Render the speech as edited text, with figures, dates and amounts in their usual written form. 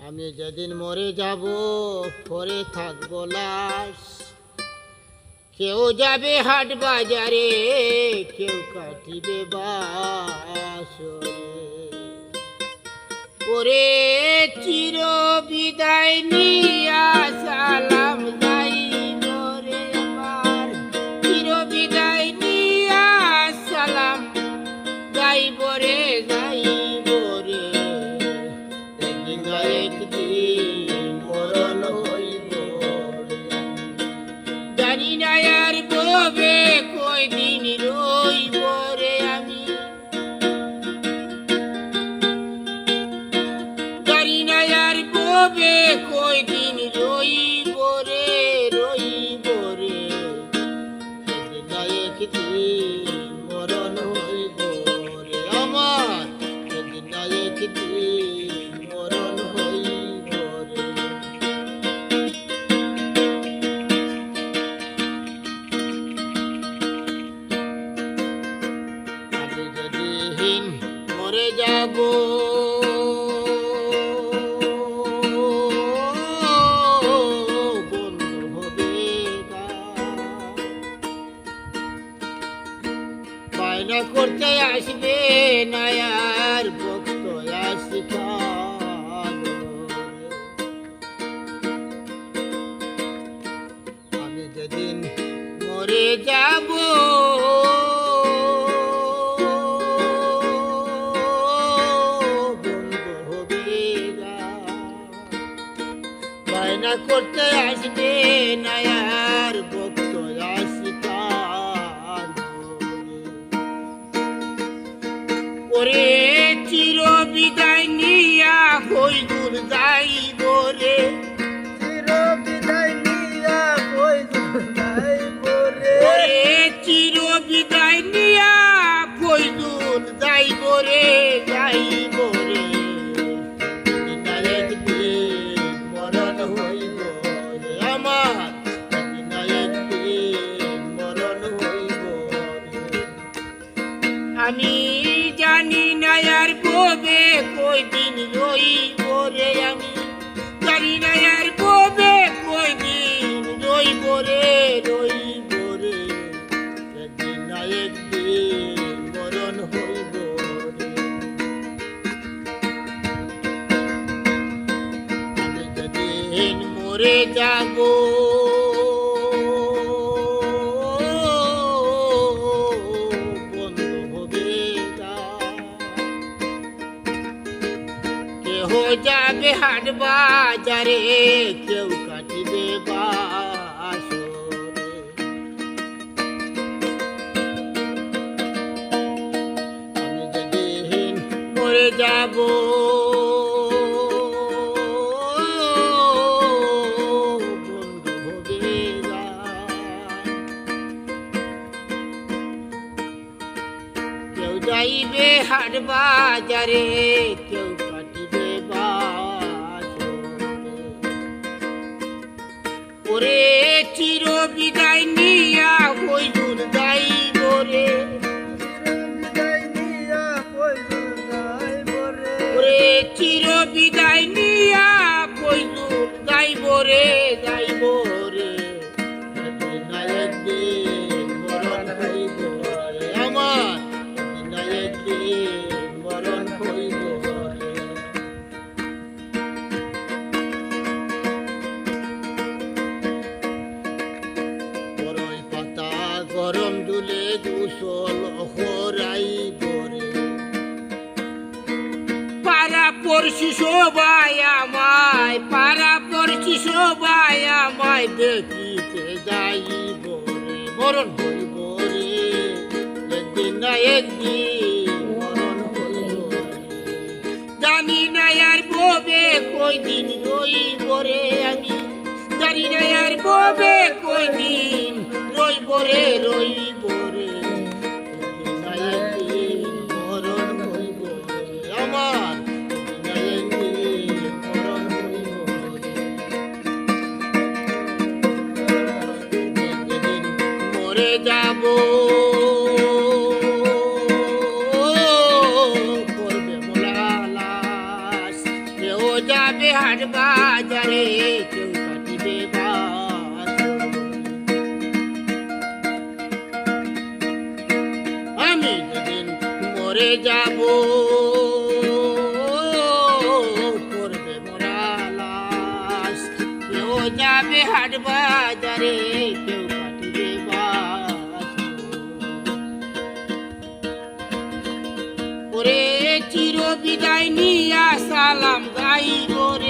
আমি যেদিন মরে যাব পরে থাকবো লাশ। কেউ যাবে হাট বাজারে, কেউ কাটিবে বাসরে। ওরে চির বিদায় নিয়া সালাম যাইব রে আমার, চির বিদায় নিয়া সালাম যাইব রে যাইব রে। একদিন না একদিন মরণ হইব, জানি না আর কবে কয়দিন রইব রে আমি, জানি না আর কবে কয়দিন রইব রে রইব রে। একদিন না একদিন মরণ হইব রে আমার, একদিন না একদিন মরণ হইব রে। আমি যেদিন মরে যাব বন্ধু হবে গান, বায়না করতে আসবে না আর ভক্ত আসিখান। আমি যেদিন মরে যাব বন্ধু হবে গান, বায়না করতে আসবে না আর ভক্ত আসিখান। ওরে চির বিদায় নিয়া কই দূর যাইব রে, চির বিদায় নিয়া কই দূর যাইব রে। ওরে চির বিদায় নিয়া কই দূর যাইব রে যাইব রে। একদিন না একদিন মরণ হইব রে আমার, একদিন না একদিন মরণ হইব রে। আমি জানি না আর কবে কয়দিন রইব রে আমি, জানি না আর কবে কয়দিন রইব রে রইব রে। একদিন না একদিন মরণ হইব রে। আমি যেদিন মরে যাব বন্ধু হবে গান, কেহ যাবে হাট বাজারে, কেউ কাটিবে বাসরে। আমি যেদিন মরে যাব বন্ধু হবে গান, কেউ যাইবে হাট বাজারে, কেউ কাটিবে বাসরে। ওরে চির বিদায় নিয়া কই দূর যাইব রে, চির বিদায় নিয়া কই দূর যাইব রে। ওরে চির বিদায় নিয়া কই দূর যাইব রে যাইব রে। একদিন না একদিন মরণ হইব রে আমার, একদিন না একদিন মরণ হইব রে। বড়ই পাতা গরম দুলে দুসল হরাইব রে, পাড়া পড়শি সবাই আমায়, পাড়া পড়শি সবাই আমায় দেখিতে যাইব রে। মরণ হইব রে, একদিন না একদিন মরণ হইব রে। জানি না আর কবে কয়দিন রইব রে আমি, জানি না আর কবে কয়দিন রইব রে রইব রে। একদিন না একদিন মরণ হইব রে আমার, একদিন না একদিন মরণ হইব রে। একদিন মরে যাব করবে মোলা লাশ, কেউ যাবে হাট বাজারে কেউ কাটিবে বাসর। আমি যেদিন মরে যাব করবে মোরা লাশ, কেউ যাবে হাট বাজারে কেউ কাটিবে বাসর। ওরে চির বিদায় নিয়া সালাম গাইব রে